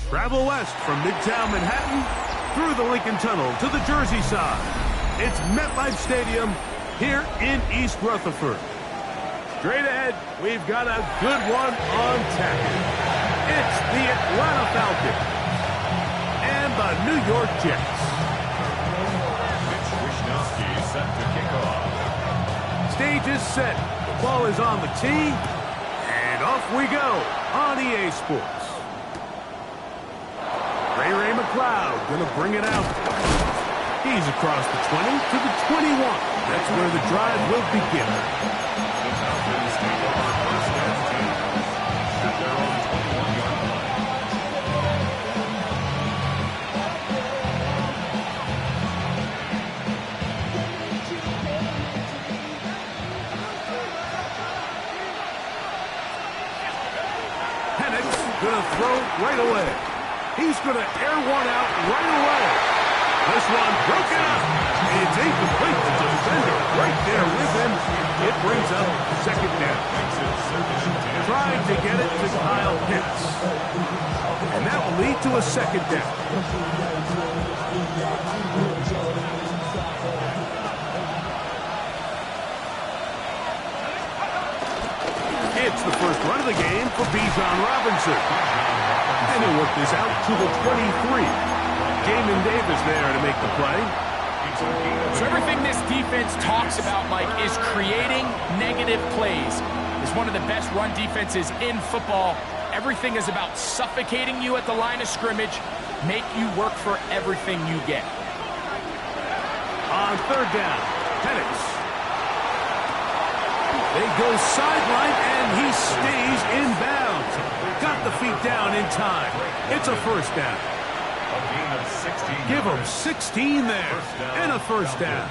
Travel west from Midtown Manhattan through the Lincoln Tunnel to the Jersey side. It's MetLife Stadium here in East Rutherford. Straight ahead, we've got a good one on tap. It's the Atlanta Falcons and the New York Jets. Set to kick off. Stage is set. The ball is on the tee. And off we go on EA Sports. Ray McLeod going to bring it out. He's across the 20 to the 21. That's where the drive will begin. The Falcons take over first and 10 at their own 21-yard line. Going to throw right away. He's going to air one out right away. This one broken up. It's incomplete. The defender right there with him. It brings up second down. Trying to get it to Kyle Pitts. And that will lead to a second down. It's the first run of the game for Bijan Robinson. And he'll work this out to the 23. Jamin Davis there to make the play. So everything this defense talks about, Mike, is creating negative plays. It's one of the best run defenses in football. Everything is about suffocating you at the line of scrimmage, make you work for everything you get. On third down, Penix. They go sideline, and he stays in bounds. Got the feet down in time. It's a first down. A gain of 16. Give him 16 there, and a first down.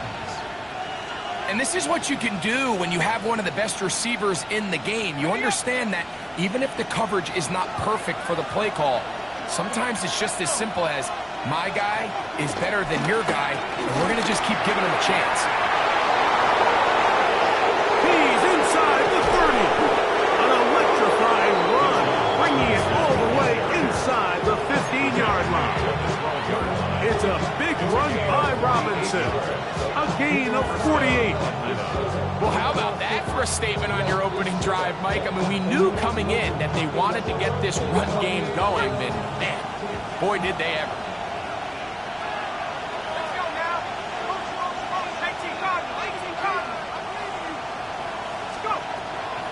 And this is what you can do when you have one of the best receivers in the game. You understand that even if the coverage is not perfect for the play call, sometimes it's just as simple as, my guy is better than your guy, and we're going to just keep giving him a chance. He's inside the 30. An electrifying run, bringing it all the way inside the 15-yard line. It's a big run by Robinson. A gain of 48. Well, how about that for a statement on your opening drive, Mike? I mean, we knew coming in that they wanted to get this run game going, and man, boy, did they ever.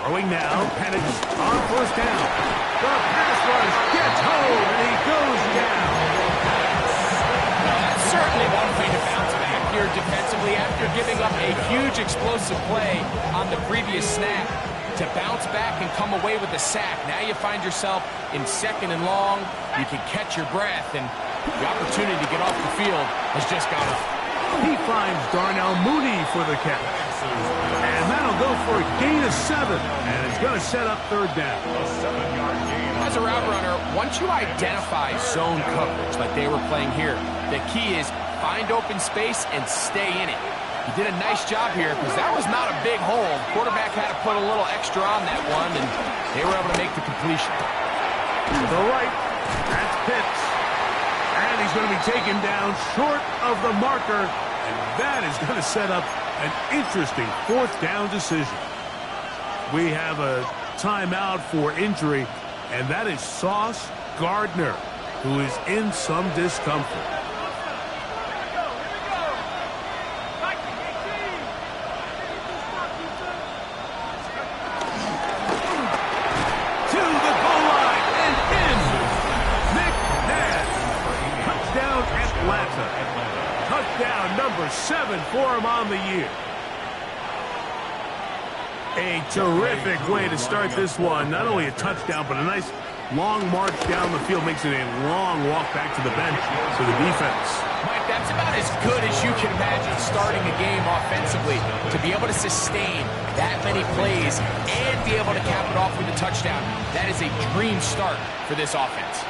Throwing now, Penix on first down. The pass rush gets home, and he goes down. Well, that's certainly one way to bounce back here defensively after giving up a huge explosive play on the previous snap. To bounce back and come away with a sack. Now you find yourself in second and long. You can catch your breath, and the opportunity to get off the field has just gone up. He finds Darnell Mooney for the catch. And that'll go for a gain of 7. And it's going to set up third down. A 7-yard gain. As a route runner, once you identify zone coverage like they were playing here, the key is find open space and stay in it. He did a nice job here because that was not a big hole. Quarterback had to put a little extra on that one, and they were able to make the completion. To the right, that's Pitts. And he's going to be taken down short of the marker. And that is going to set up an interesting fourth down decision. We have a timeout for injury, and that is Sauce Gardner, who is in some discomfort. Touchdown number 7 for him on the year. A terrific way to start this one. Not only a touchdown, but a nice long march down the field. Makes it a long walk back to the bench for the defense. Mike, that's about as good as you can imagine starting a game offensively. To be able to sustain that many plays and be able to cap it off with a touchdown. That is a dream start for this offense.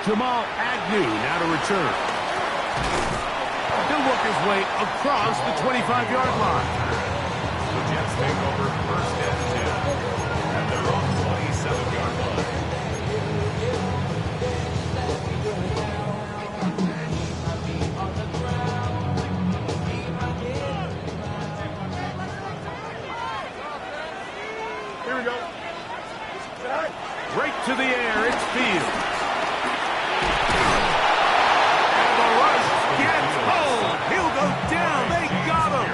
Jamal Agnew now to return. He'll work his way across the 25-yard line. The Jets take over first and 10 at their own 27-yard line. Here we go. Right to the air, it's Fields. And the rush gets home. He'll go down. They got him.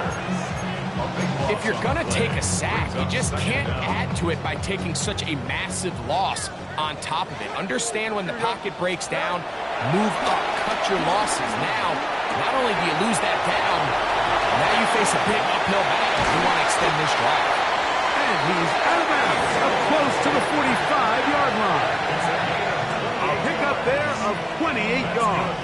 If you're going to take a sack, you just can't add to it by taking such a massive loss on top of it. Understand when the pocket breaks down, move up, cut your losses. Now, not only do you lose that down, now you face a big uphill battle. You want to extend this drive. And he's out of bounds, up close to the 45-yard line. A pickup there of 28 yards.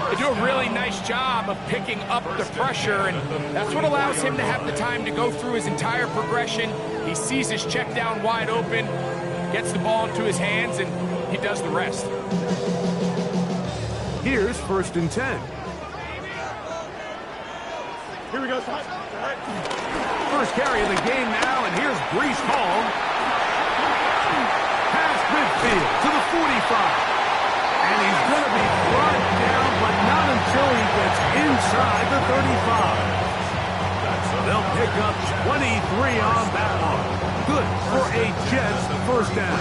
They do a really nice job of picking up the pressure, and that's what allows him to have the time to go through his entire progression. He sees his check down wide open, gets the ball into his hands, and he does the rest. Here's 1st and 10. Here we go, Scott. First carry of the game now, and here's Breece Hall. Past midfield to the 45. And he's going to be brought down, but not until he gets inside the 35. They'll pick up 23 on that one. Good for a Jets first down.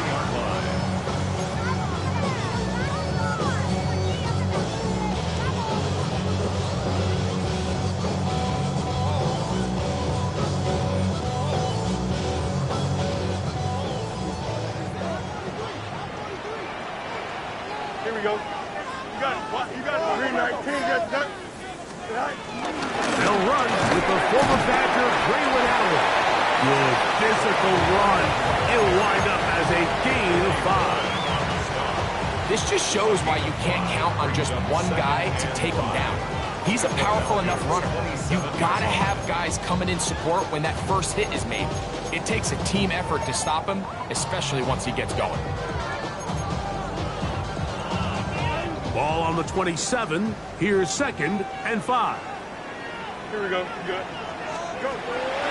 Here we go. You got it. You got it. 319. They'll run with the former Badger, Braylon Allen. Good physical run. It'll wind up as a gain of 5. This just shows why you can't count on just one guy to take him down. He's a powerful enough runner. You've got to have guys coming in support when that first hit is made. It takes a team effort to stop him, especially once he gets going. Ball on the 27. Here's 2nd and 5. Here we go. Good. Go.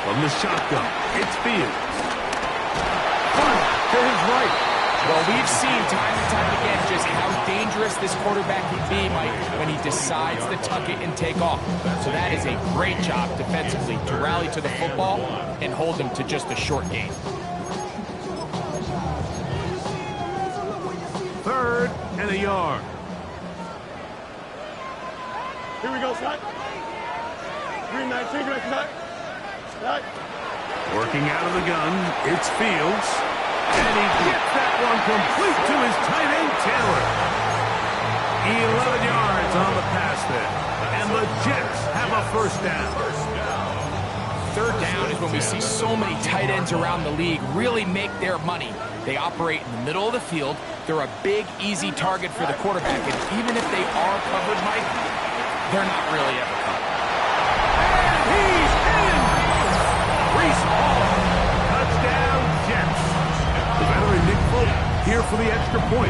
From the shotgun, it's Fields. Front to his right. Well, we've seen time and time again just how dangerous this quarterback can be, Mike, when he decides to tuck it and take off. So that is a great job defensively to rally to the football and hold them to just a short gain. 3rd and a yard. Here we go, Scott. 319. Scott. Working out of the gun, it's Fields. And he gets that one complete to his tight end, Taylor. 11 yards on the pass there. And the Jets have a first down. 3rd down is when we see so many tight ends around the league really make their money. They operate in the middle of the field. They're a big, easy target for the quarterback. And even if they are covered, Mike, they're not really ever covered. And he's in! Breece Hall. Touchdown, Jets. The veteran Nick Folk here for the extra point.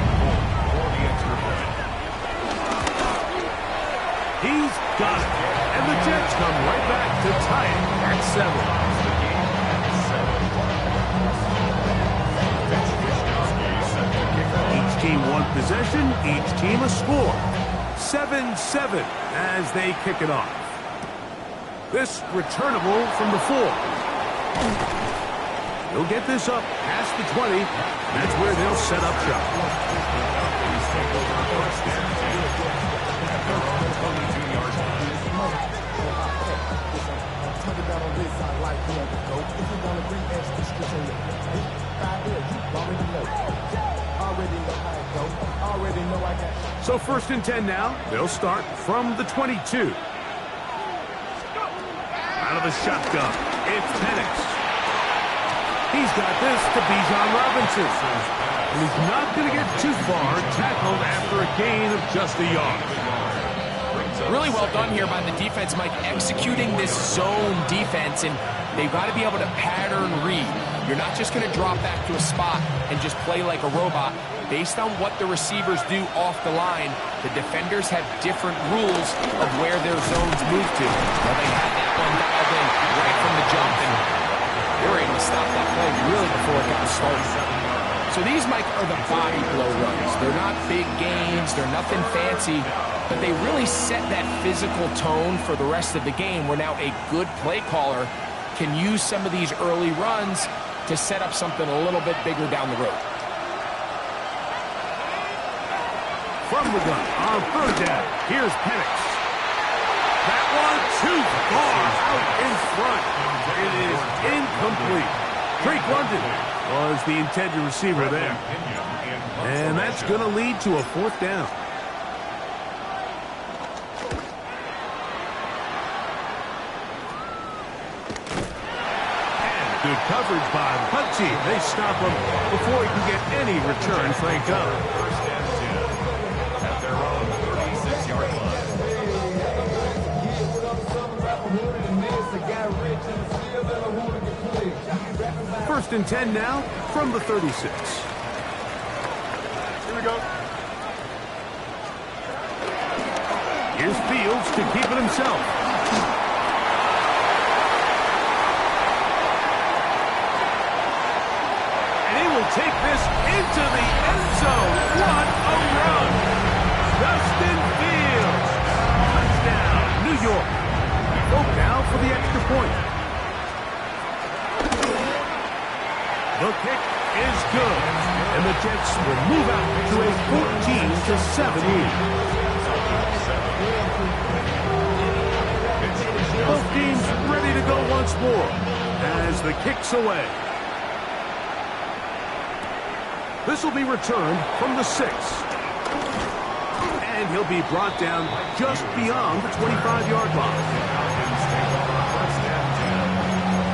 He's got it. And the Jets come right back to tie it at 7. Each team one possession, each team a score. 7-7 as they kick it off. This returnable from the 4. They'll get this up past the 20. That's where they'll set up shop. So 1st and 10 now. They'll start from the 22. Out of the shotgun, it's Penix. He's got this to Bijan Robinson. And he's not going to get too far, tackled after a gain of just a yard. Really well done here by the defense, Mike, executing this zone defense, and they've got to be able to pattern read. You're not just going to drop back to a spot and just play like a robot. Based on what the receivers do off the line, the defenders have different rules of where their zones move to. Well, they had that one dialed in right from the jump, and they were able to stop that play really before it got started. So these, Mike, are the body blow runs. They're not big gains. They're nothing fancy. But they really set that physical tone for the rest of the game where now a good play caller can use some of these early runs to set up something a little bit bigger down the road. From the gun on third down, here's Penix. That one too far out in front. It is incomplete. Drake London was the intended receiver there. And that's going to lead to a fourth down. And good coverage by the punt team. They stop him before he can get any return cranked up. First and 10 at their own 36-yard line. First and 10 now from the 36. Here we go. Here's Fields to keep it himself. And he will take this into the end zone. What a run! Justin Fields. Touchdown, New York. Broke down for the extra point. The kick is good, and the Jets will move out to a 14-7 lead. Both teams ready to go once more as the kick's away. This will be returned from the 6. And he'll be brought down just beyond the 25-yard line. First and 10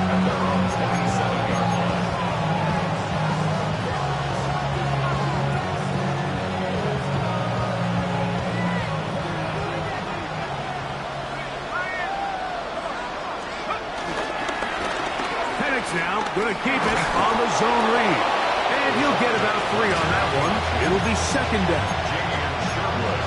at their own 27-yard line. Now going to keep it on the zone read. And he'll get about 3 on that one. It'll be second down.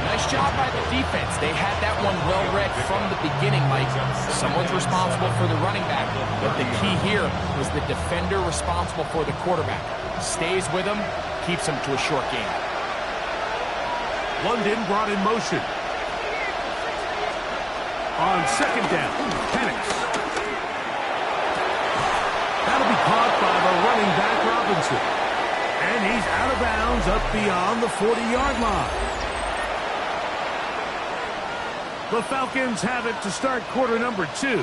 Nice job by the defense. They had that one well read from the beginning, Mike. Someone's responsible for the running back, but the key here was the defender responsible for the quarterback. Stays with him, keeps him to a short game. London brought in motion. On second down, Penix. That'll be caught by the running back, Robinson. And he's out of bounds up beyond the 40-yard line. The Falcons have it to start quarter number 2,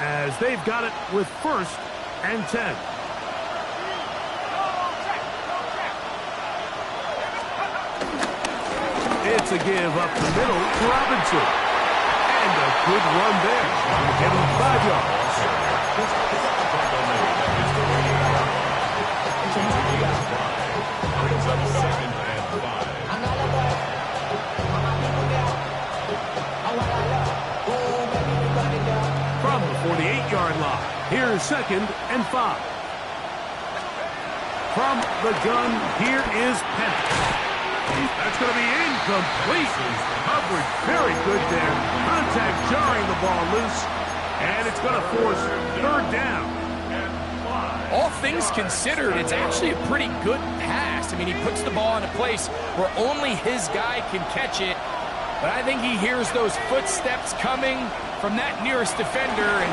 as they've got it with first and 10. It's a give up the middle to Robinson. And a good run there. Get him 5 yards. Brings up second and 5. From the 48-yard line, here's second and 5. From the gun, here is Penix. That's going to be incomplete. Coverage very good there. Contact jarring the ball loose. And it's going to force third down. All things considered, it's actually a pretty good pass. I mean, he puts the ball in a place where only his guy can catch it. But I think he hears those footsteps coming from that nearest defender, and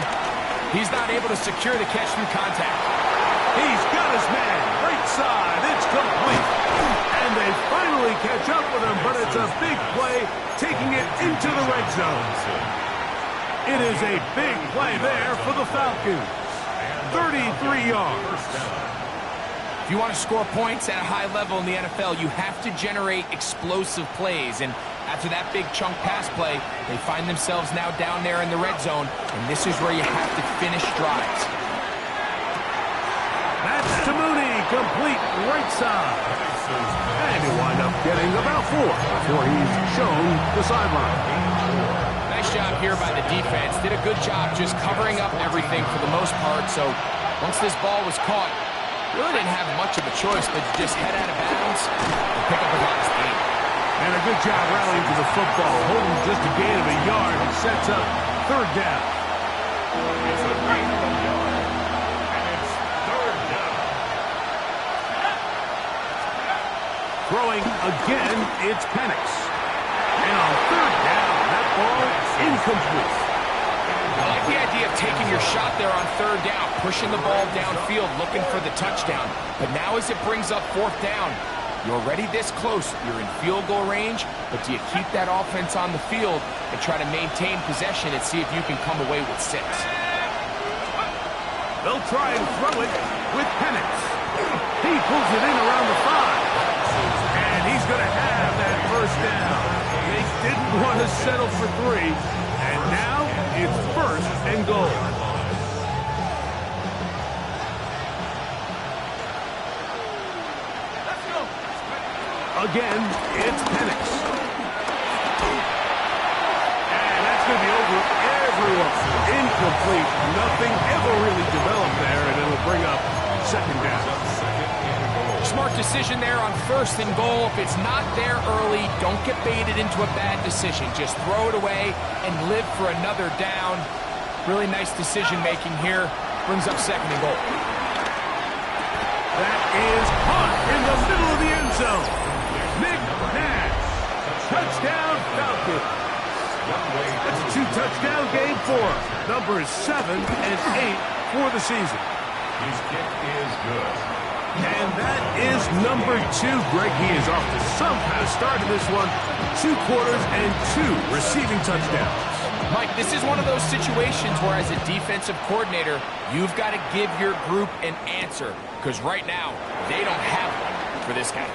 he's not able to secure the catch through contact. He's got his man. Right side. It's complete. And they finally catch up with him, but it's a big play, taking it into the red zone. It is a big play there for the Falcons. 33 yards. If you want to score points at a high level in the NFL, you have to generate explosive plays. And after that big chunk pass play, they find themselves now down there in the red zone. And this is where you have to finish drives. That's to Mooney, complete right side. And he'll wind up getting about 4 before he's shown the sideline. Nice job here by the defense. Did a good job just covering up everything for the most part. So once this ball was caught, really didn't have much of a choice but to just head out of bounds and pick up a last game. And a good job rallying to the football, holding just a gain of a yard and sets up third down. It's a gain of a yard, and it's third down. Throwing again, it's Penix. And on third down, that ball incomplete. I like the idea of taking your shot there on third down, pushing the ball downfield, looking for the touchdown. But now as it brings up fourth down, you're already this close. You're in field goal range, but do you keep that offense on the field and try to maintain possession and see if you can come away with 6? They'll try and throw it with Penix. He pulls it in around the 5. And he's going to have that first down. They didn't want to settle for 3. And now it's first and goal. Again, it's Penix. And that's going to be over everyone. Incomplete. Nothing ever really developed there, and it'll bring up second down. Smart decision there on first and goal. If it's not there early, don't get baited into a bad decision. Just throw it away and live for another down. Really nice decision-making here. Brings up second and goal. That is caught in the middle of the end zone. Nick Nash. Touchdown Falcons. That's a 2-touchdown game for him. Numbers 7 and 8 for the season. His kick is good. And that is number 2. Greg, he is off to some kind of start in this one. 2 quarters and 2 receiving touchdowns. Mike, this is one of those situations where as a defensive coordinator, you've got to give your group an answer. Because right now, they don't have one for this guy.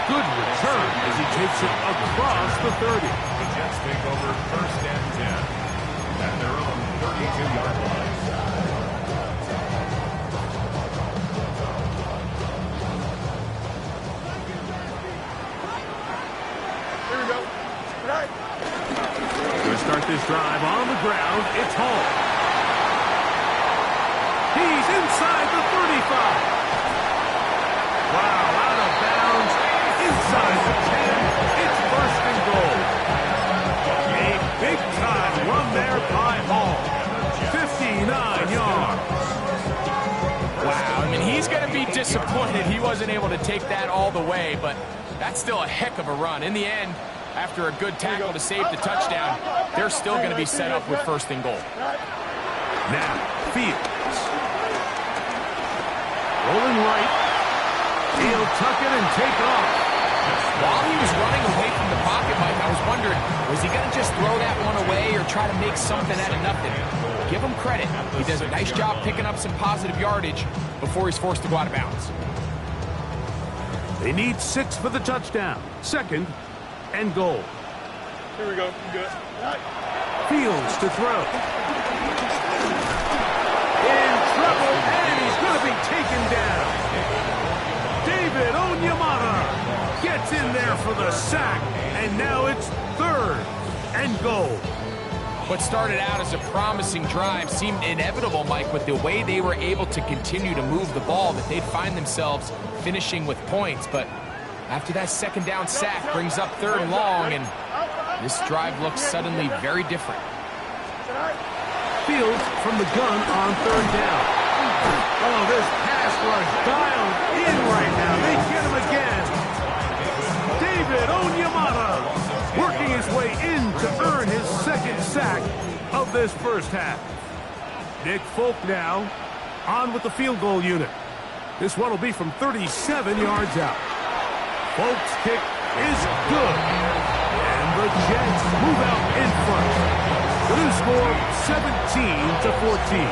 Good return as he takes it across the 30. The Jets take over first and 10 at their own 32-yard line. Here we go. Going to start this drive on the ground. It's Hall. He's inside the 35. Wow, out of bounds. Inside the 10. It's first and goal. A big-time run there by Hall. 59 yards. Wow, I mean, he's going to be disappointed he wasn't able to take that all the way, but that's still a heck of a run. In the end, after a good tackle to save the touchdown, they're still going to be set up with first and goal. Now, Fields. Rolling right. He'll tuck it and take off. While he was running away from the pocket, Mike, I was wondering, was he going to just throw that one away or try to make something out of nothing? Give him credit. He does a nice job picking up some positive yardage before he's forced to go out of bounds. They need 6 for the touchdown. Second and goal. Here we go. Good. Fields to throw. In trouble, and he's going to be taken down. David Onyemata gets in there for the sack, and now it's third and goal. What started out as a promising drive seemed inevitable, Mike, with the way they were able to continue to move the ball, that they'd find themselves finishing with points. But after that second down sack brings up third and long, and this drive looks suddenly very different. Fields from the gun on third down. Oh, this pass rush dialed in right now. They get him again. David Onyemata working his way in to earn his second sack of this first half. Nick Folk now on with the field goal unit. This one will be from 37 yards out. Folk's kick is good. And the Jets move out in front. The new score, 17-14.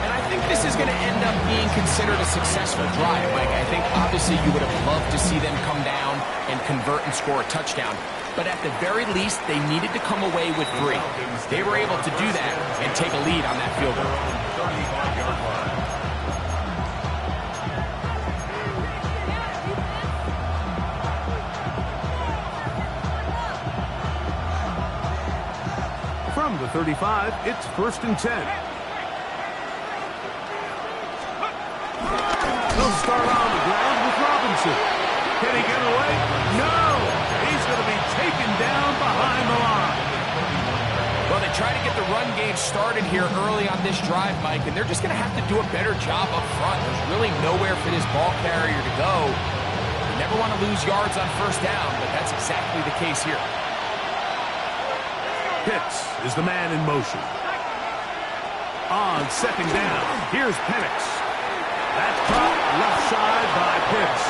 And I think this is going to end up being considered a successful drive, Mike. I think obviously you would have loved to see them come down and convert and score a touchdown. But at the very least, they needed to come away with 3. They were able to do that and take a lead on that field goal. 35-yard line. From the 35, it's first and 10. They'll start on the ground with Robinson. Can he get away? No! He's going to be taken down behind the line. Well, they try to get the run game started here early on this drive, Mike, and they're just going to have to do a better job up front. There's really nowhere for this ball carrier to go. You never want to lose yards on first down, but that's exactly the case here. Pitts is the man in motion. On second down, here's Penix. That's caught left side by Pitts.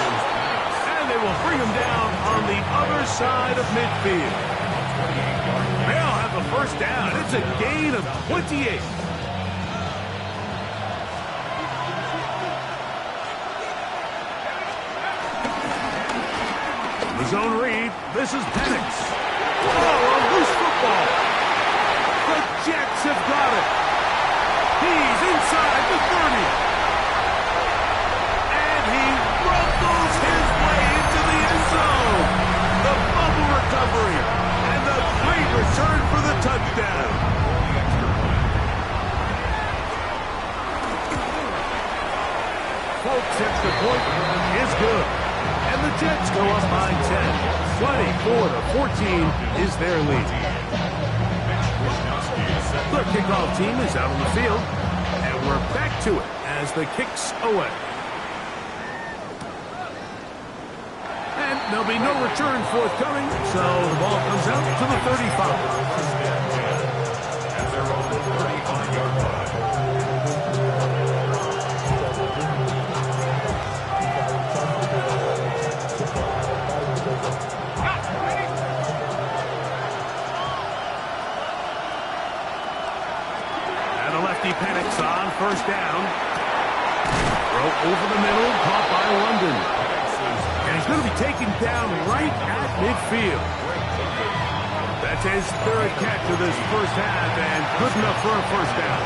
And they will bring him down on the other side of midfield. They'll have a first down. It's a gain of 28. The zone read. This is Penix. Oh, a loose football. The Jets have got it. He's inside the 30. And he rumbles his way into the end zone. The fumble recovery. And the great return for the touchdown. Folks, extra point is good. And the Jets go up by 10. 24-14 is their lead. The kickoff team is out on the field, and we're back to it as the kick's away. And there'll be no return forthcoming, so the ball comes out to the 35. At their own 35-yard line. Penix on first down. Throw over the middle, caught by London. And he's going to be taken down right at midfield. That's his third catch of this first half, and good enough for a first down.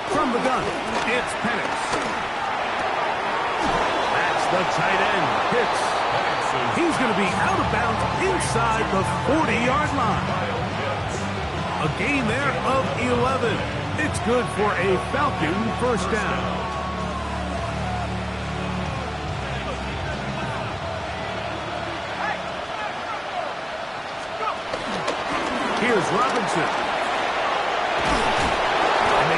From the gun, it's Penix. That's the tight end, Pitts. He's going to be out of bounds inside the 40-yard line. A gain there of 11. It's good for a Falcon first down. Here's Robinson.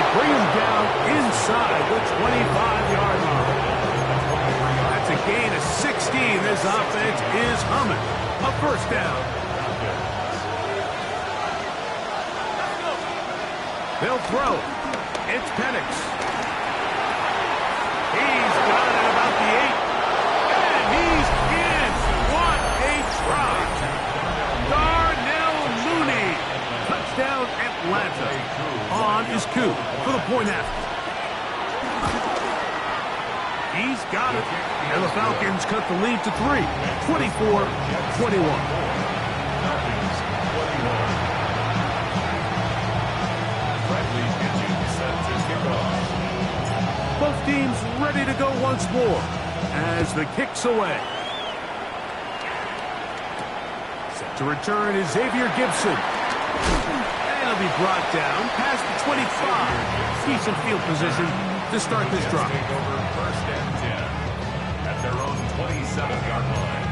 Bring him down inside the 25-yard line. That's a gain of 16. This offense is humming. A first down. They'll throw. It's Penix. He's got it about the 8. And he's in. What a try. Darnell Mooney. Touchdown Atlanta. On is Coop for the point after. He's got it. And the Falcons cut the lead to 3. 24-21. Both teams ready to go once more as the kick's away. Set to return is Xavier Gibson. He'll be brought down past the 25. Decent field position to start this drive. First and 10 at their own 27-yard line.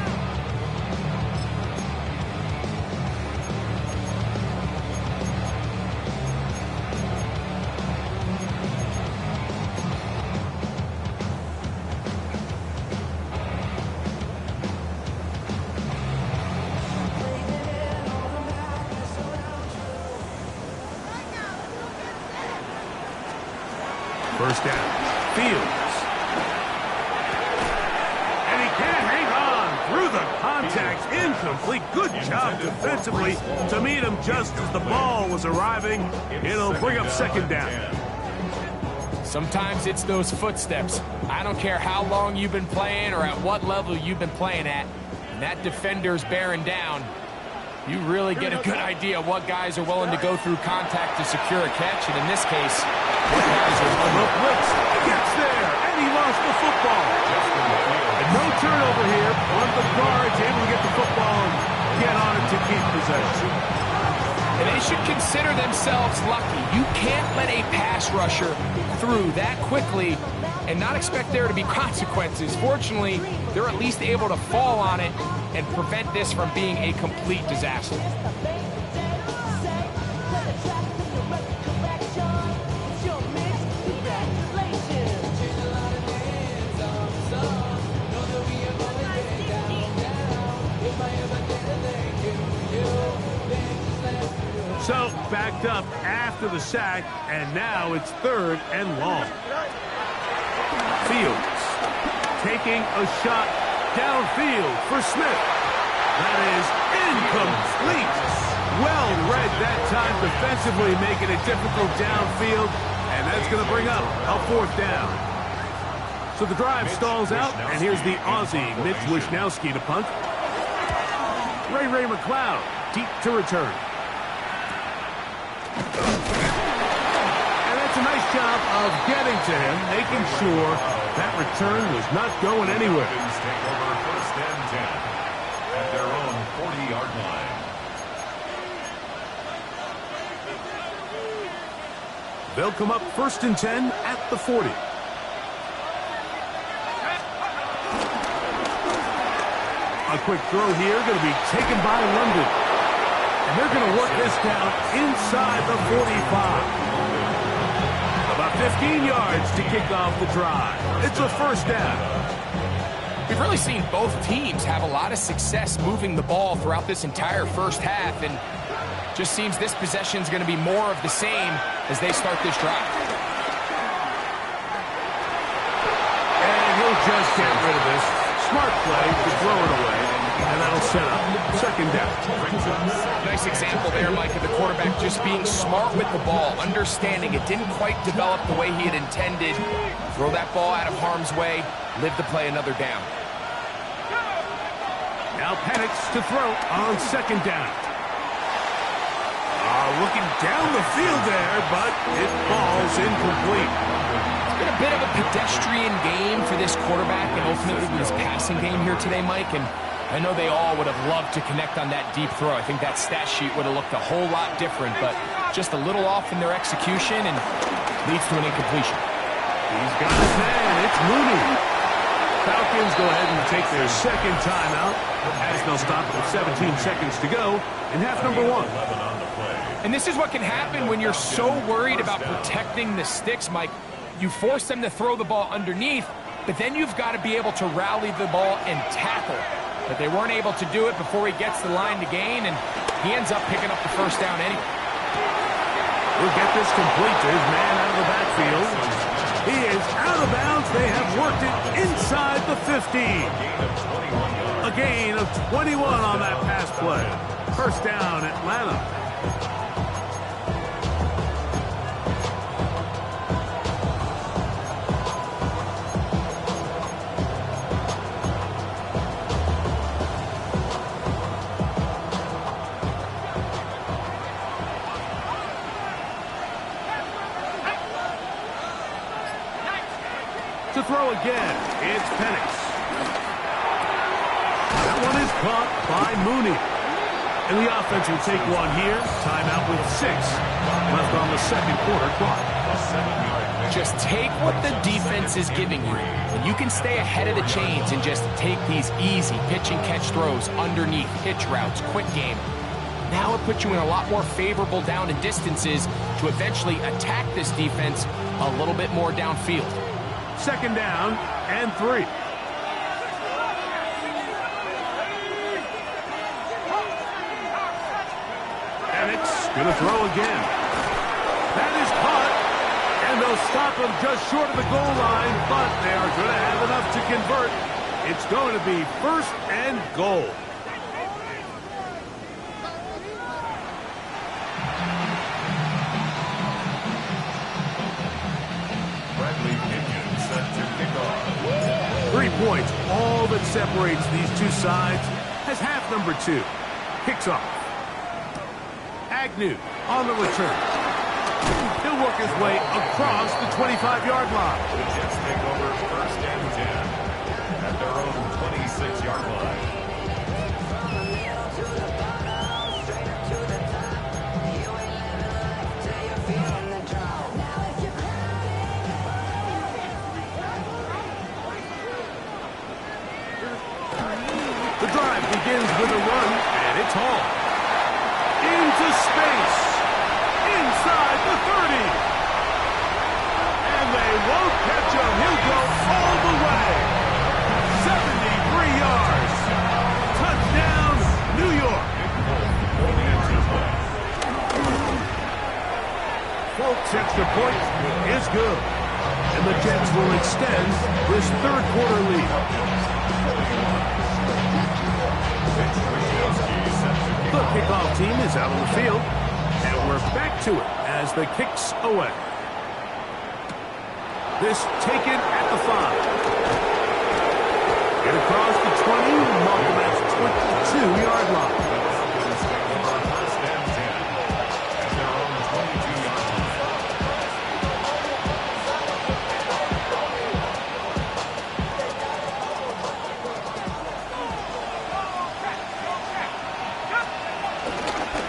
First down. Fields. And he can't hang on through the contact. Incomplete. Good job defensively to meet him just as the ball was arriving. It'll bring up second down. Sometimes it's those footsteps. I don't care how long you've been playing or at what level you've been playing at. And that defender's bearing down. You really get a good idea of what guys are willing to go through contact to secure a catch, and in this case, what guys are willing to blitz. Gets there, and he lost the football. And no turnover here. One of the guards able to get the football and get on it to keep possession. And they should consider themselves lucky. You can't let a pass rusher through that quickly and not expect there to be consequences. Fortunately, they're at least able to fall on it and prevent this from being a complete disaster. So, backed up after the sack, and now it's 3rd and long. Fields taking a shot downfield for Smith. That is incomplete. Well read that time defensively, making it difficult downfield, and that's going to bring up a 4th down. So the drive stalls out, and here's the Aussie, Mitch Wishnowsky, to punt. Ray McLeod deep to return. And that's a nice job of getting to him, making sure that return was not going anywhere. Falcons take over 1st and 10 at their own 40-yard line. They'll come up 1st and 10 at the 40. A quick throw here, going to be taken by London. And they're going to work this down inside the 45. About 15 yards to kick off the drive. It's a 1st down. We've really seen both teams have a lot of success moving the ball throughout this entire first half, and just seems this possession is going to be more of the same as they start this drive. And he'll just get rid of this. Smart play to throw it away, and that'll set up 2nd down. Nice example there, Mike, of the quarterback just being smart with the ball, understanding it didn't quite develop the way he had intended. Throw that ball out of harm's way, live to play another down. Now Penix to throw on 2nd down. Looking down the field there, but it falls incomplete. It's been a bit of a pedestrian game for this quarterback and ultimately his passing game here today, Mike, and I know they all would have loved to connect on that deep throw. I think that stat sheet would have looked a whole lot different, but just a little off in their execution and leads to an incompletion. He's got his man. It's Mooney. Falcons go ahead and take their 2nd timeout as they'll stop with 17 seconds to go in half number 1. And this is what can happen when you're so worried about protecting the sticks, Mike. You force them to throw the ball underneath, but then you've got to be able to rally the ball and tackle. But they weren't able to do it before he gets the line to gain, and he ends up picking up the 1st down anyway. We'll get this complete to his man out of the backfield. He is out of bounds. They have worked it inside the 15. A gain of 21 on that pass play. 1st down, Atlanta. To throw again, it's Penix. That one is caught by Mooney. And the offense will take one here. Timeout with 6 left on the 2nd quarter clock. Just take what the defense is giving you, and you can stay ahead of the chains and just take these easy pitch and catch throws underneath, hitch routes, quick game. Now it puts you in a lot more favorable down and distances to eventually attack this defense a little bit more downfield. 2nd down and 3. Penix gonna throw again. That is caught, and they'll stop him just short of the goal line, but they are gonna have enough to convert. It's going to be 1st and goal. Set to kick off. 3 points, all that separates these two sides, as half number 2 kicks off. Agnew on the return. He'll work his way across the 25-yard line. The Jets take over 1st and 10 at their own 26-yard line. Folks, extra point is good. And the Jets will extend this third quarter lead. The kickoff team is out on the field. And we're back to it as the kick's away. This taken at the 5. Get across the 20, mark him at the 22-yard line.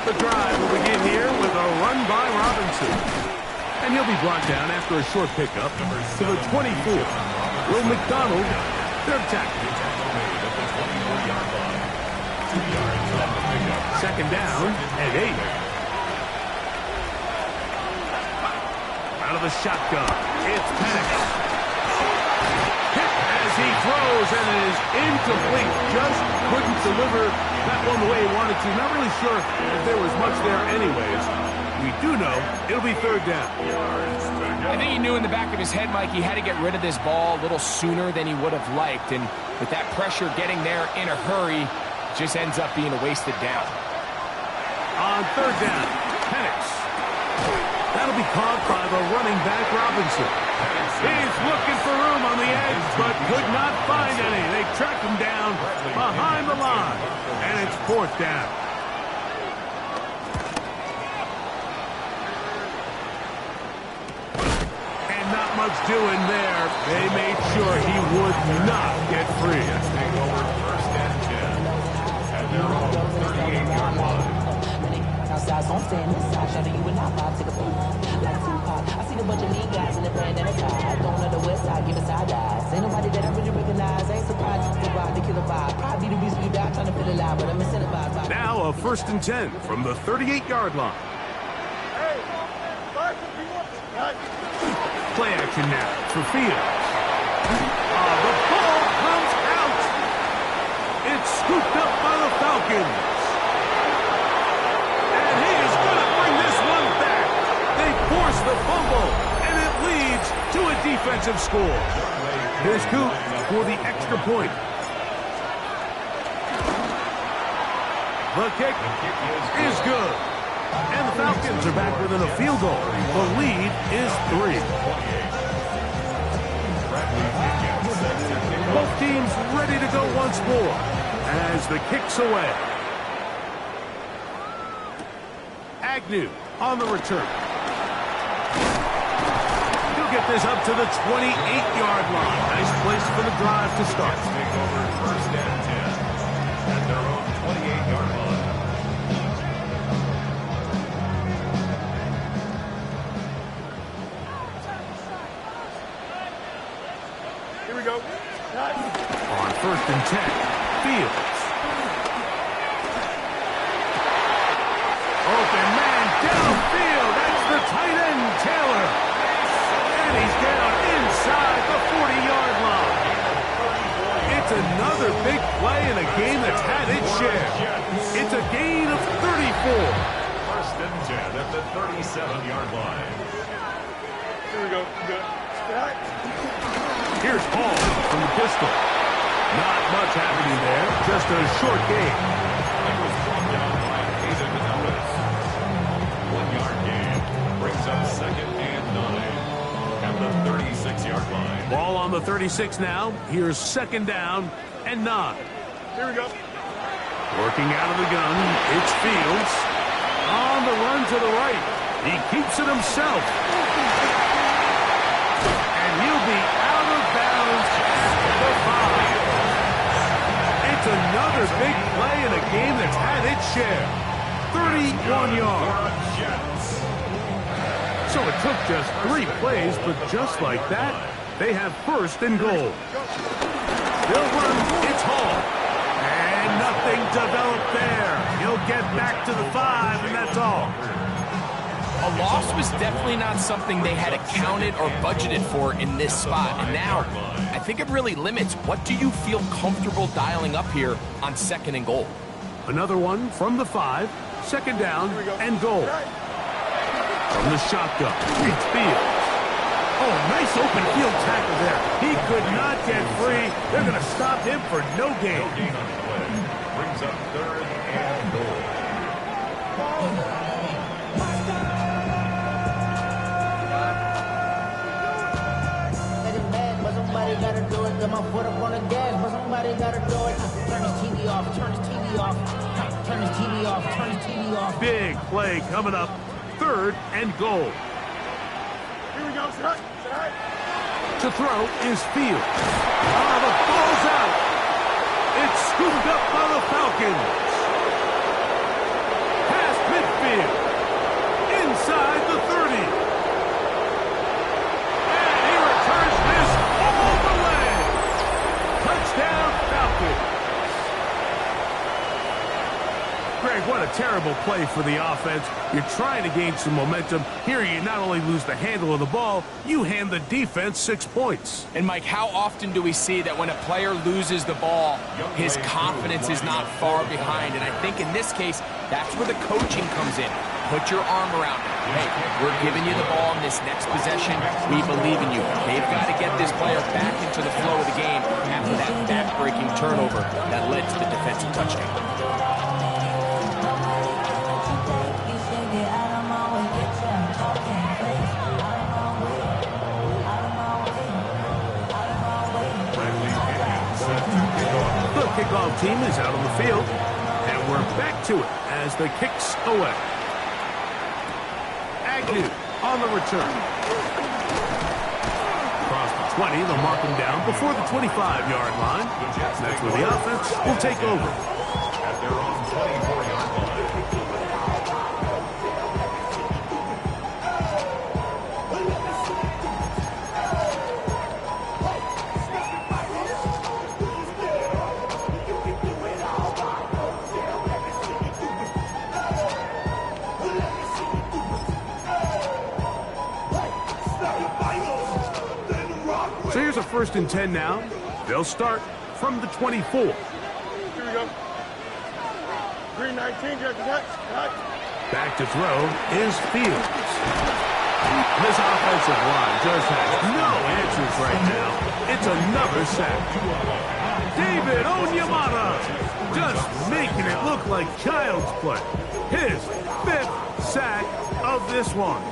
The drive will begin here with a run by Robinson. And he'll be brought down after a short pickup to the 24. Will McDonald, third tackle. Second down and 8. Out of the shotgun, it's Penix. Hit as he throws, and it is incomplete. Just couldn't deliver that one the way he wanted to. Not really sure if there was much there anyways. We do know it'll be third down. I think he knew in the back of his head, Mike, he had to get rid of this ball a little sooner than he would have liked. And with that pressure getting there in a hurry, it just ends up being a wasted down. On third down, Penix. That'll be caught by the running back, Robinson. He's looking for room on the edge, but could not find any. They track him down behind the line, and it's fourth down. And not much doing there. They made sure he would not get free. Take over first and 10 at their own 38-yard line. Outside, so I'm staying inside. Shout to you and I vibe, take a peek. Like Tupac, I see a bunch of mean guys in the brand and a tie. Going on the west side, give a side eyes. Ain't nobody that I really recognize. Ain't surprised to rock the killer vibe. Probably the reason you die trying to feel alive, but I'm incentivized by. Now a first and 10 from the 38-yard line. Play action now for Fields. The ball comes out. It's scooped up by the Falcons. Force the fumble, and it leads to a defensive score. Here's Coop for the extra point. The kick is good. And the Falcons are back within a field goal. The lead is 3. Both teams ready to go once more as the kick's away. Agnew on the return. Get this up to the 28-yard line. Nice place for the drive to start. Take over first and 10 at their own 28-yard line. Here we go. On first and 10, Fields. Open man downfield. That's the tight end, Taylor. And he's down inside the 40-yard line. It's another big play in a game that's had its share. It's a gain of 34. First and 10 at the 37-yard line. Here we go. Good. Here's Hall from the pistol. Not much happening there. Just a short gain. It was brought down by Hayden Ellis. 1-yard gain brings up second and 9. At the 36-yard line. Ball on the 36 now. Here's second down and 9. Here we go. Working out of the gun, it's Fields. On the run to the right. He keeps it himself. And he'll be out of bounds at the 5. It's another big play in a game that's had its share. 31 yards. So it took just 3 plays, but just like that, they have first and goal. They'll run, it's Hall. And nothing developed there. He'll get back to the 5, and that's all. A loss was definitely not something they had accounted or budgeted for in this spot. And now, I think it really limits what do you feel comfortable dialing up here on second and goal. Another one from the 5, second down and goal. From the shotgun, it's Fields. Oh, nice open field tackle there. He could not get free. They're going to stop him for no gain. No gain on the play. Brings up 3rd and goal. But somebody gotta do it. Got my foot up on the gas, but somebody gotta do it. Turn this TV off, turn this TV off. Turn this TV off, turn this TV off. Big play coming up. 3rd and goal. Here we go. Sit. To throw is Fields. Oh, the ball's out. It's scooped up by the Falcons. Past midfield. Inside the 30. And he returns this all the way. Touchdown, Falcons. Greg, what a terrible play for the offense. You're trying to gain some momentum. Here you not only lose the handle of the ball, you hand the defense 6 points. And Mike, how often do we see that when a player loses the ball, his confidence is not far behind? And I think in this case, that's where the coaching comes in. Put your arm around him. Hey, we're giving you the ball in this next possession. We believe in you. They've got to get this player back into the flow of the game after that back-breaking turnover that led to the defensive touchdown. The kickoff team is out on the field, and we're back to it as the kicks away. Agnew on the return. Across the 20, they'll mark him down before the 25-yard line. That's where the offense will take over. At their own 24-yard line. So here's a 1st and 10 now. They'll start from the 24. Here we go. Green 19, just cut. Back to throw is Fields. This offensive line just has no answers right now. It's another sack. David Onyemata just making it look like child's play. His 5th sack of this one.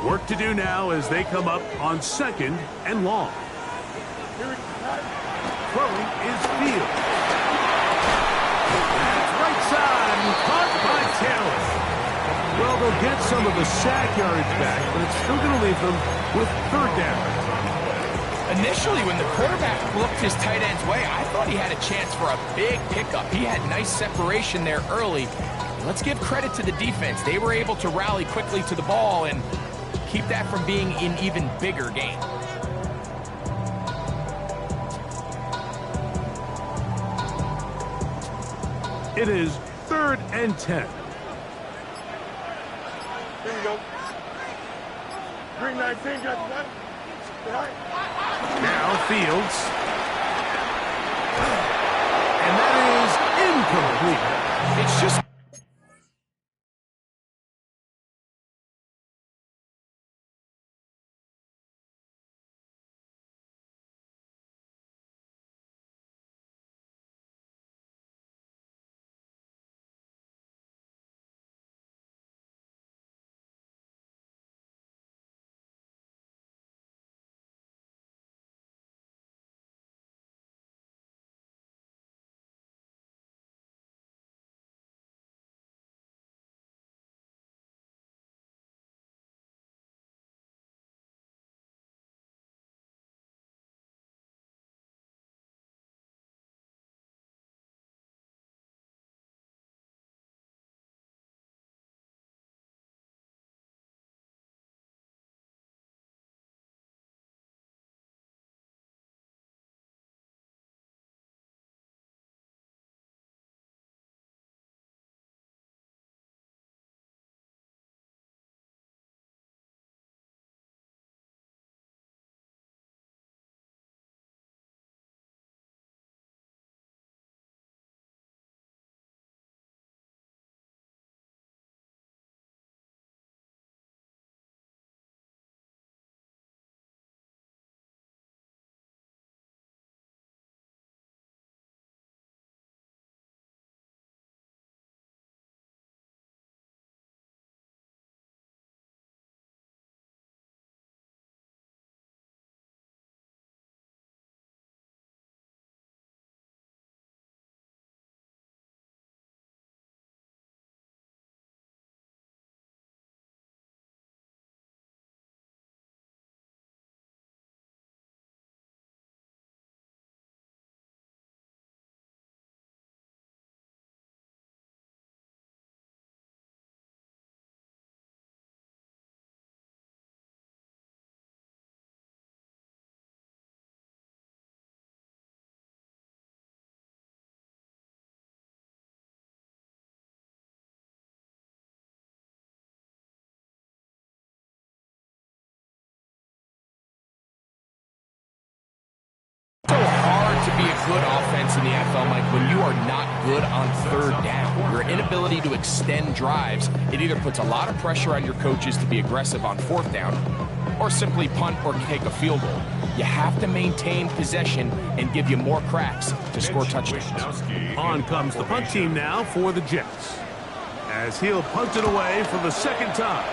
Work to do now as they come up on 2nd and long. Throwing is Fields. That's right side, caught by Taylor. Well, they'll get some of the sack yardage back, but it's still going to leave them with 3rd down. Initially, when the quarterback looked his tight end's way, I thought he had a chance for a big pickup. He had nice separation there early. Let's give credit to the defense. They were able to rally quickly to the ball and keep that from being an even bigger game. It is 3rd and 10. Here we go. Green 19, just cut. Now Fields. And that is incomplete. It's just good offense in the NFL, Mike, when you are not good on third down. Your inability to extend drives, it either puts a lot of pressure on your coaches to be aggressive on fourth down or simply punt or take a field goal. You have to maintain possession and give you more cracks to score touchdowns. On comes the punt team now for the Jets, as he'll punt it away for the second time.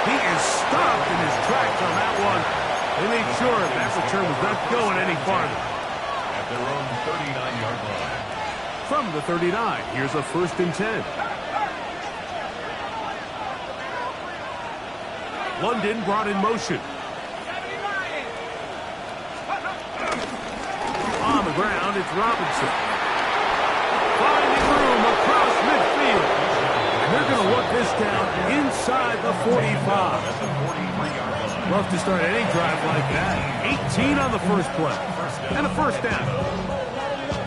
He is stopped in his tracks on that one. They made sure that return was not going any farther. At their own 39-yard line. From the 39, here's a 1st and 10. London brought in motion. On the ground, it's Robinson. Finding room across midfield. And they're going to work this down inside the 45. Love to start any drive like that. 18 on the first play. And a 1st down.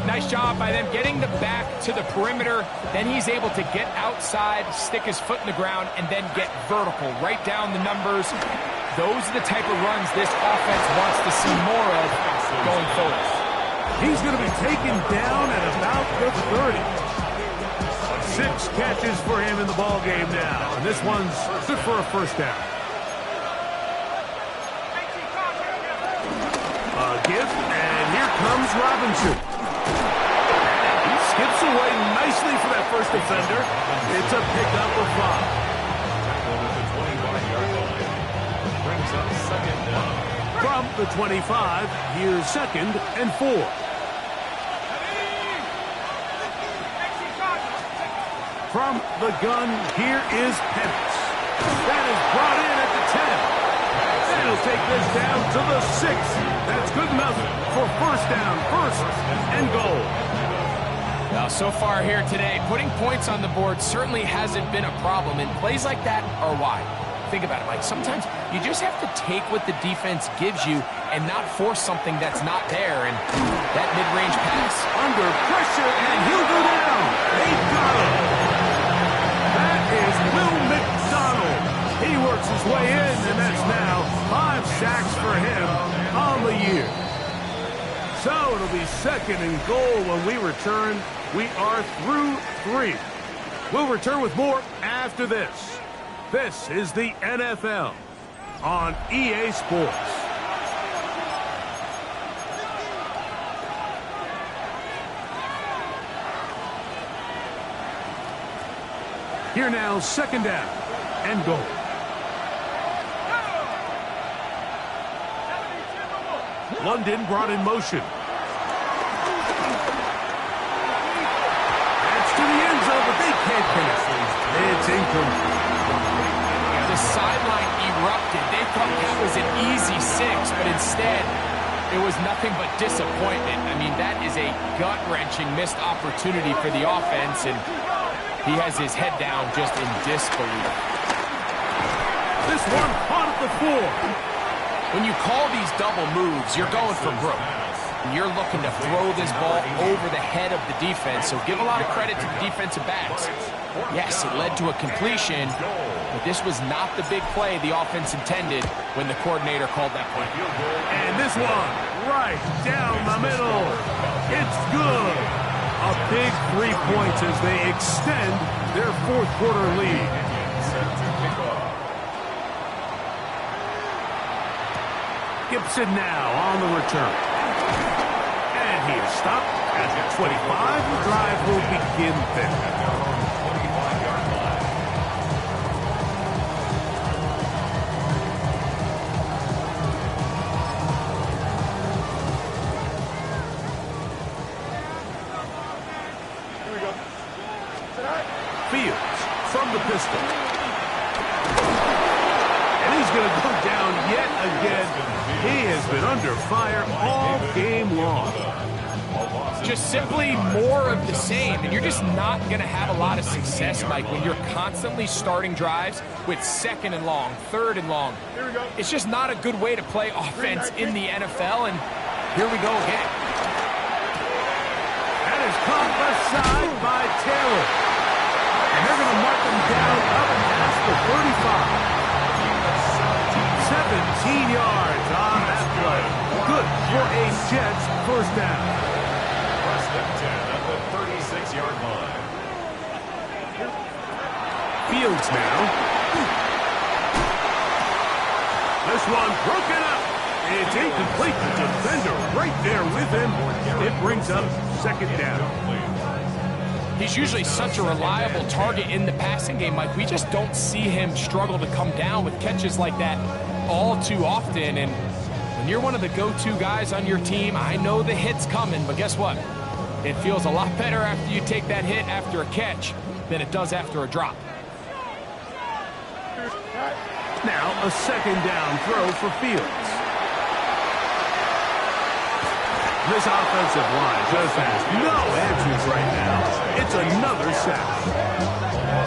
Nice job by them getting the back to the perimeter. Then he's able to get outside, stick his foot in the ground, and then get vertical. Right down the numbers. Those are the type of runs this offense wants to see more of going forward. He's going to be taken down at about the 30. 6 catches for him in the ball game now. And this one's good for a 1st down. A give, and here comes Robinson. He skips away nicely for that first defender. It's a pickup of 5. From the 25, here's 2nd and 4. From the gun, here is Penix. That is brought in at the 10. And he'll take this down to the 6. That's good enough for 1st down, 1st and goal. Now, so far here today, putting points on the board certainly hasn't been a problem, and plays like that are why. Think about it, Mike. Sometimes you just have to take what the defense gives you and not force something that's not there. And that mid-range pass. Under pressure, and he'll go down. They got him. That is Will McDonald. He works his way in, and that's now 5 sacks for him on the year. So it'll be 2nd and goal when we return. We are through 3. We'll return with more after this. This is the NFL on EA Sports. Here now, 2nd down and goal. London brought in motion. That's to the end zone, but they can't finish. It's incomplete. The sideline erupted. They thought that was an easy 6, but instead, it was nothing but disappointment. I mean, that is a gut-wrenching missed opportunity for the offense, and he has his head down just in disbelief. This one caught at the 4. When you call these double moves, you're going for broke. You're looking to throw this ball over the head of the defense, so give a lot of credit to the defensive backs. Yes, it led to a completion, but this was not the big play the offense intended when the coordinator called that play. And this one, right down the middle. It's good. A big 3 points as they extend their 4th quarter lead. Gibson now on the return. And he is stopped at the 25. The drive will begin there. Here we go. Fields from the pistol. And he's going to go down yet again. He has been under fire all game long. Just simply more of the same, and you're just not going to have a lot of success, Mike, when you're constantly starting drives with 2nd and long, 3rd and long. Here we go. It's just not a good way to play offense in the NFL, and here we go again. That is caught aside by Taylor. And they're going to mark him down up past the 35. 17 yards on that play. Good for a Jets first down. First and 10 at the 36-yard line. Fields now. This one broken up. It's incomplete. The defender right there with him. It brings up second down. He's usually such a reliable target in the passing game, Mike. We just don't see him struggle to come down with catches like that all too often. And when you're one of the go-to guys on your team, I know the hit's coming, but guess what? It feels a lot better after you take that hit after a catch than it does after a drop. Now a second down throw for Fields. This offensive line just has no answers right now. It's another sack.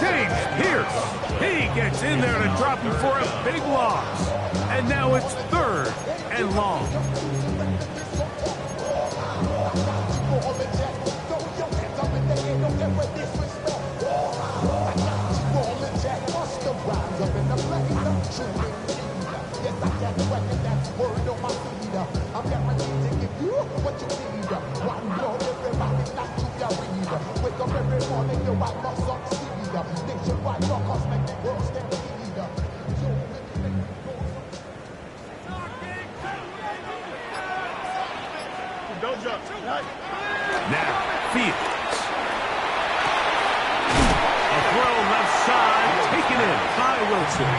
James Pierce. He gets in there to drop him for a big loss. And now it's third and long. Don't jump. Now, Fields. A throw left side, taken in by Wilson.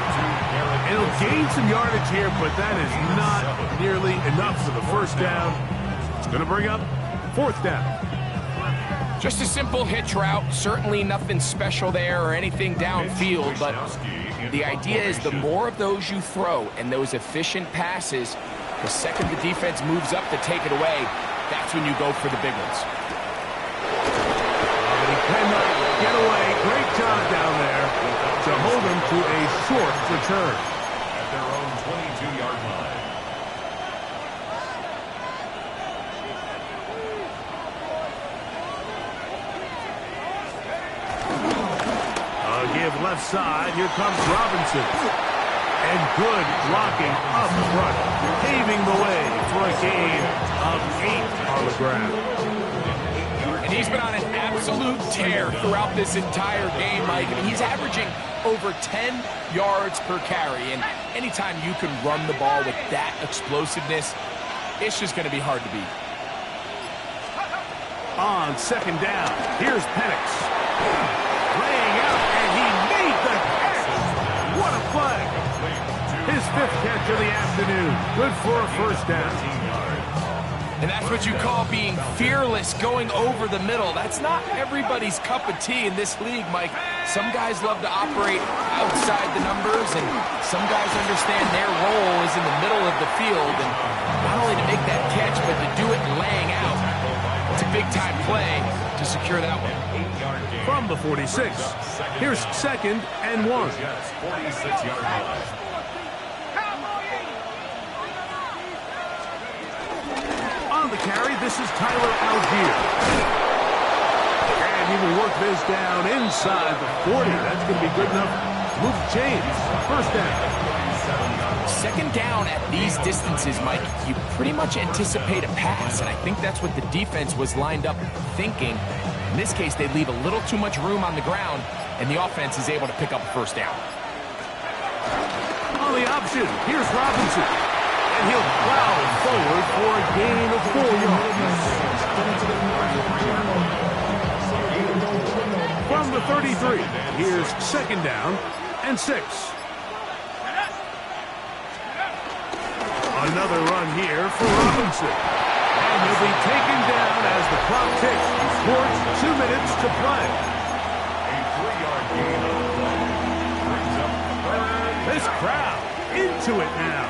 It'll gain some yardage here, but that is not nearly enough for the first down. It's going to bring up fourth down. Just a simple hitch route. Certainly nothing special there or anything downfield, but the idea is the more of those you throw and those efficient passes, the second the defense moves up to take it away, that's when you go for the big ones. He cannot get away. Great job down there to hold him to a short return. At their own 22-yard line. Give left side. Here comes Robinson. And good blocking up front, paving the way for a gain of 8 on the ground. And he's been on an absolute tear throughout this entire game, Mike. I mean, he's averaging over 10 yards per carry. And anytime you can run the ball with that explosiveness, it's just going to be hard to beat. On second down, here's Penix. Laying out, and he made the catch. What a play. His 5th catch of the afternoon. Good for a first down. And that's what you call being fearless, going over the middle. That's not everybody's cup of tea in this league, Mike. Some guys love to operate outside the numbers, and some guys understand their role is in the middle of the field. And not only to make that catch, but to do it laying out. It's a big-time play to secure that one. From the 46, here's second and 1. 46-yard line. On the carry, this is Tyler Algier. And he will work this down inside the 40. That's going to be good enough to move the chains. First down. Second down at these distances, Mike, you pretty much anticipate a pass, and I think that's what the defense was lined up thinking. In this case, they leave a little too much room on the ground, and the offense is able to pick up a first down. On the option, here's Robinson. And he'll plow forward for a gain of 4 yards. From the 33, here's second down and 6. Another run here for Robinson. And he'll be taken down as the clock ticks towards 2 minutes to play. A 3-yard gain on the play. Brings up third. This crowd into it now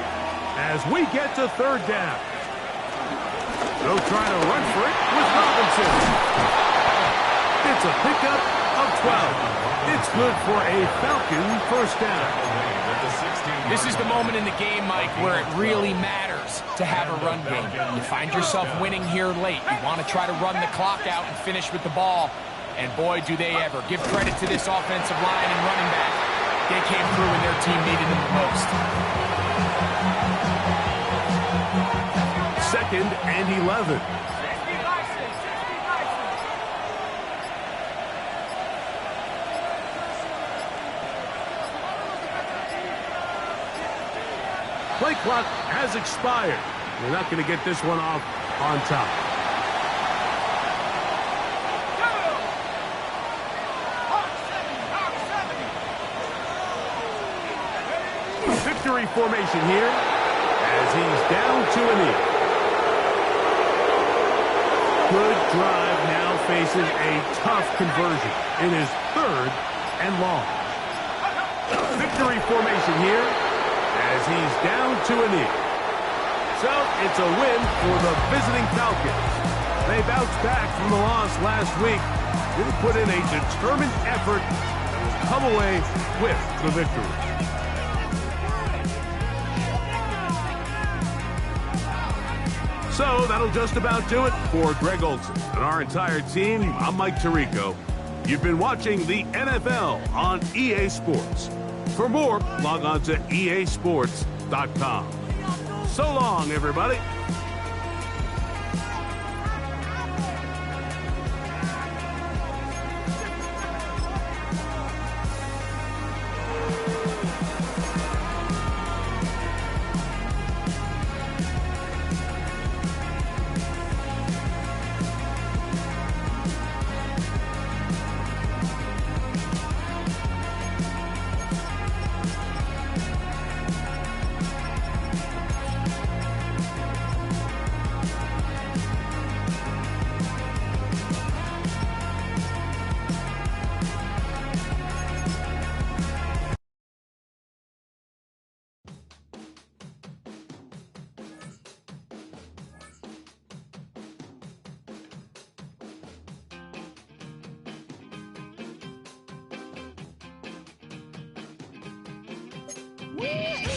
as we get to third down. They'll try to run for it with Robinson. It's a pickup of 12. It's good for a Falcon first down. This is the moment in the game, Mike, where it really matters to have a run game. You find yourself winning here late. You want to try to run the clock out and finish with the ball. And boy, do they ever. Give credit to this offensive line and running back. They came through when their team needed them the most. 2nd and 11. Play clock has expired. We're not going to get this one off on top. Victory formation here as he's down to a knee. Good drive now faces a tough conversion in his 3rd and long. Victory formation here as he's down to a knee. So it's a win for the visiting Falcons. They bounced back from the loss last week. They put in a determined effort and will come away with the victory. So that'll just about do it for Greg Olson and our entire team. I'm Mike Tirico. You've been watching the NFL on EA Sports. For more, log on to easports.com. So long, everybody. We